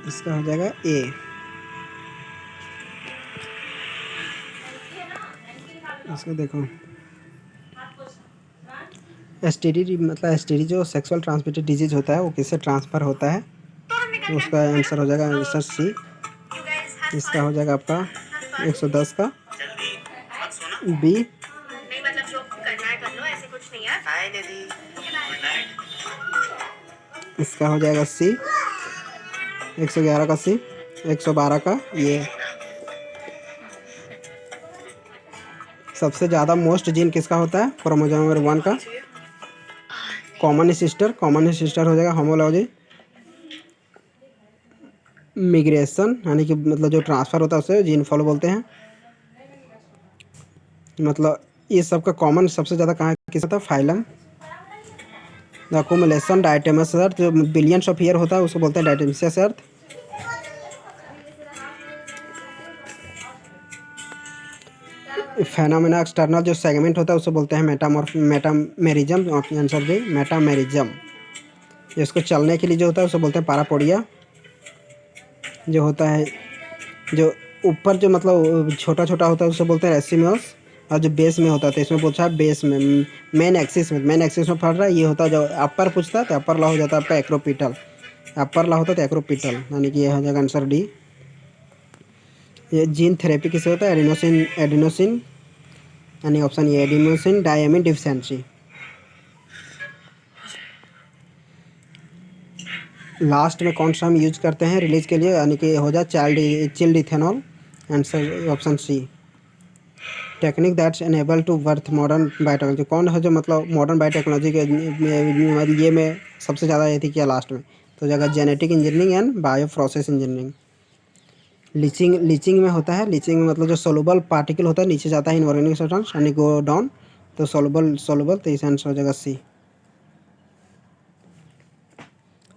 इसका हो जाएगा ए। इसको देखो, एसटीडी मतलब एसटीडी जो सेक्सुअल ट्रांसमिटेड डिजीज होता है वो किससे ट्रांसफ़र होता है, तो उसका आंसर हो जाएगा आंसर सी। इसका हो जाएगा आपका 110 का बी। इसका हो जाएगा सी 111 का सी, 112 का ये। सबसे ज़्यादा मोस्ट जीन किसका होता है, क्रोमोसोम नंबर 1 का। कॉमन सिस्टर हो जाएगा होमोलॉजी। मिग्रेशन यानी कि मतलब जो ट्रांसफ़र होता है उसे जीन फॉलो बोलते हैं। मतलब ये सब का कॉमन सबसे ज़्यादा कहाँ किस होता है, फाइलम। द अक्युमुलेशन डायटेमस अर्थ जो बिलियंस ऑफ ईयर होता है उसको बोलते हैं डायटेमसियस अर्थ। फेनोमेना एक्सटर्नल जो सेगमेंट होता है उसे बोलते हैं मेटामेरिज्म। आंसर भी मेटामेरिज्म। इसको चलने के लिए जो होता है उसे बोलते हैं पारापोडिया। जो होता है जो ऊपर जो मतलब छोटा छोटा होता है उसे बोलते हैं रेसिमियोस। और जो बेस में होता है तो इसमें पूछा है बेस में मेन एक्सिस में पढ़ रहा है। ये होता है जो अपर पूछता है तो अपर ला हो जाता है आपका एक्रोपिटल। अपर ला होता है तो एक्रोपिटल, यानी कि ये हो जाएगा आंसर डी। ये जीन थेरेपी किसे होता है, एडिनोसिन यानी ऑप्शन ये एडिनोसिन डायमीन डिफिशिएंसी। लास्ट में कौन सा हम यूज करते हैं रिलीज के लिए, यानी कि हो जाए chilled ethanol. Answer option C. Technique that's enable to worth modern biotechnology. कौन है जो मतलब मॉडर्न बायोटेक्नोलॉजी के ये में सबसे ज़्यादा ये थी किया लास्ट में, तो जगह genetic engineering and bio process engineering. Leaching में होता है, लीचिंग में मतलब जो सोलुबल पार्टिकल होता है नीचे जाता है इनऑर्गेनिक सब्सटेंस यानी गो डाउन, तो सोलुबल तो इस आंसर हो जाएगा सी।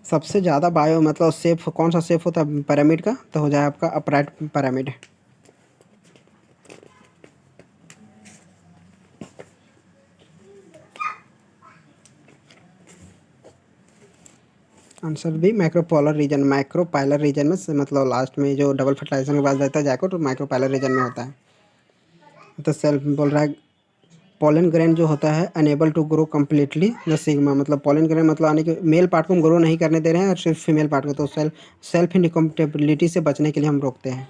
सबसे ज़्यादा बायो मतलब शेप कौन सा शेप होता है पिरामिड का, तो हो जाए आपका अपराइट पिरामिड। आंसर भी माइक्रोपाइलर रीजन में से मतलब लास्ट में जो डबल फर्टिलाइजेशन के बाद रहता है जाको तो माइक्रोपाइलर रीजन में होता है। तो सेल्फ बोल रहा है पॉलन ग्रेन जो होता है enable to grow completely the sigma. मतलब पॉलन ग्रेन मतलब यानी कि मेल पार्ट को हम ग्रो नहीं करने दे रहे हैं और सिर्फ फीमेल पार्ट को, तो सेल्फ इनकम्पेटिबिलिटी से बचने के लिए हम रोकते हैं।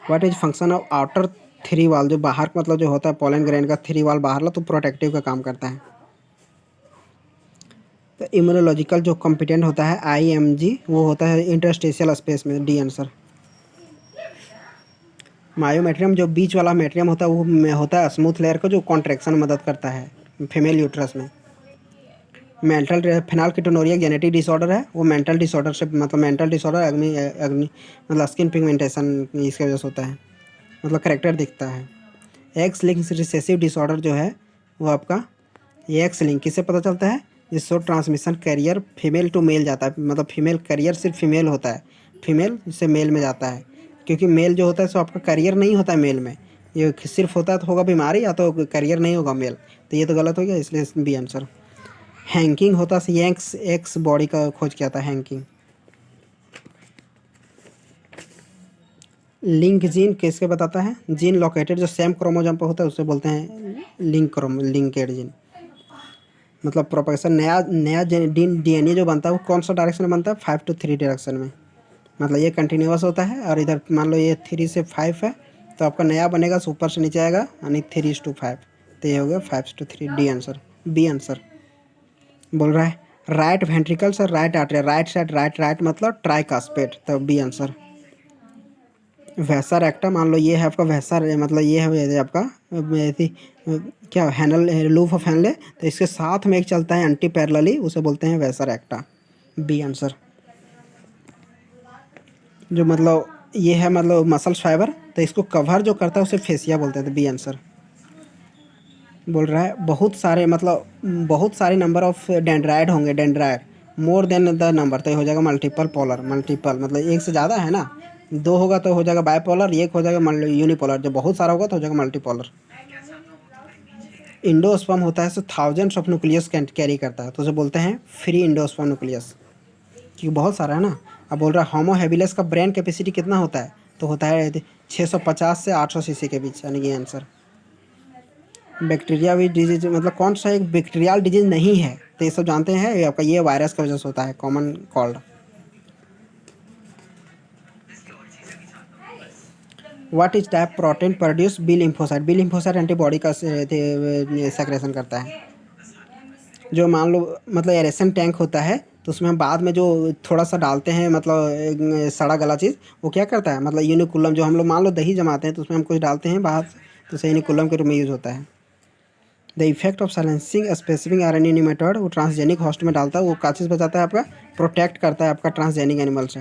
What is function of outer three वाल, जो बाहर मतलब जो होता है पॉलन ग्रेन का थ्री वाल बाहर ला तो प्रोटेक्टिव का काम करता है। तो इम्यूनोलॉजिकल जो कॉम्पिटेंट होता है IMG वो होता है इंटरस्टेशियल स्पेस में, डी आंसर। मायोमेट्रियम जो बीच वाला मेट्रियम होता है वो में होता है स्मूथ लेयर का जो कॉन्ट्रैक्शन में मदद करता है फीमेल यूट्रस में। मेंटल फेनाल्केटोनुरिया जेनेटिक डिसऑर्डर है, वो मेंटल डिसऑर्डर से मतलब मेंटल डिसऑर्डर अग्नि मतलब स्किन पिगमेंटेशन इसकी वजह से होता है, मतलब करेक्टर दिखता है। एक्स लिंक रिसेसिव डिसऑर्डर जो है वो आपका ये एक्स लिंक किससे पता चलता है, जिससे transmission carrier female to male जाता है, मतलब फीमेल कैरियर सिर्फ फीमेल होता है, फीमेल से मेल में जाता है। क्योंकि मेल जो होता है सो आपका करियर नहीं होता है मेल में, ये सिर्फ होता है तो होगा बीमारी या तो करियर नहीं होगा मेल, तो ये तो गलत हो गया, इसलिए बी आंसर। हैंकिंग होता है एक्स बॉडी का खोज किया था हैंकिंग। लिंक जीन किसके बताता है, जीन लोकेटेड जो सेम क्रोमोसोम पर होता है उसे बोलते हैं लिंकेड जीन। मतलब प्रोपेगेशन नया DNA जो बनता है वो कौन सा डायरेक्शन में बनता है, 5 to 3 डायरेक्शन में। मतलब ये कंटिन्यूस होता है और इधर मान लो ये 3 से 5 है तो आपका नया बनेगा ऊपर से नीचे आएगा यानी 3:5, तो ये हो गया 5:3, डी आंसर बी आंसर। बोल रहा है right ventricle sir right artery right side right मतलब ट्राइकास्पेट, तो बी आंसर। वैसा रेक्टा मान लो ये है आपका वैसा मतलब ये है आपका ऐसी क्या हैनल लूफ ऑफ हैनले, तो इसके साथ में एक चलता है एंटी पैरेलली उसे बोलते हैं वैसा रेक्टा, बी आंसर। जो मतलब ये है मतलब मसल्स फाइबर, तो इसको कवर जो करता है उसे फेसिया बोलते हैं, तो बी आंसर। बोल रहा है बहुत सारे नंबर ऑफ डेंड्राइड होंगे, dendrite more than the number, तो हो जाएगा मल्टीपल मतलब एक से ज़्यादा है ना, 2 होगा तो हो जाएगा बायपोलर, 1 हो जाएगा यूनिपोलर, जब बहुत सारा होगा तो हो जाएगा मल्टीपोलर। इंडोस्पर्म होता है सो थाउजेंड्स ऑफ न्यूक्लियस कैरी करता है, तो उसे बोलते हैं फ्री इंडोस्पर्म न्यूक्लियस। क्योंकि बहुत सारा है ना। अब बोल रहा है होमो हैबिलिस का ब्रेन कैपेसिटी कितना होता है, तो होता है 650 से 800 सीसी के बीच, यानी कि आंसर। बैक्टीरिया भी डिजीज मतलब कौन सा एक बैक्टीरियल डिजीज नहीं है, तो ये सब जानते हैं, ये आपका ये वायरस की वजह से होता है, common cold. What is type protein produce B lymphocyte, B lymphocyte antibody का सेक्रेशन करता है। जो मान लो मतलब एरेशन टैंक होता है, तो उसमें हम बाद में जो थोड़ा सा डालते हैं, मतलब सड़ा गला चीज़, वो क्या करता है, मतलब यूनिकुलम, जो हम लोग मान लो दही जमाते हैं तो उसमें हम कुछ डालते हैं बाहर से, तो उसे यूनिकुलम के रूप में यूज़ होता है। The effect of silencing specific RNA nematode, वो ट्रांसजेनिक होस्ट में डालता है, वो क्या चीज़ बचाता है आपका, प्रोटेक्ट करता है आपका ट्रांसजेनिक एनिमल से।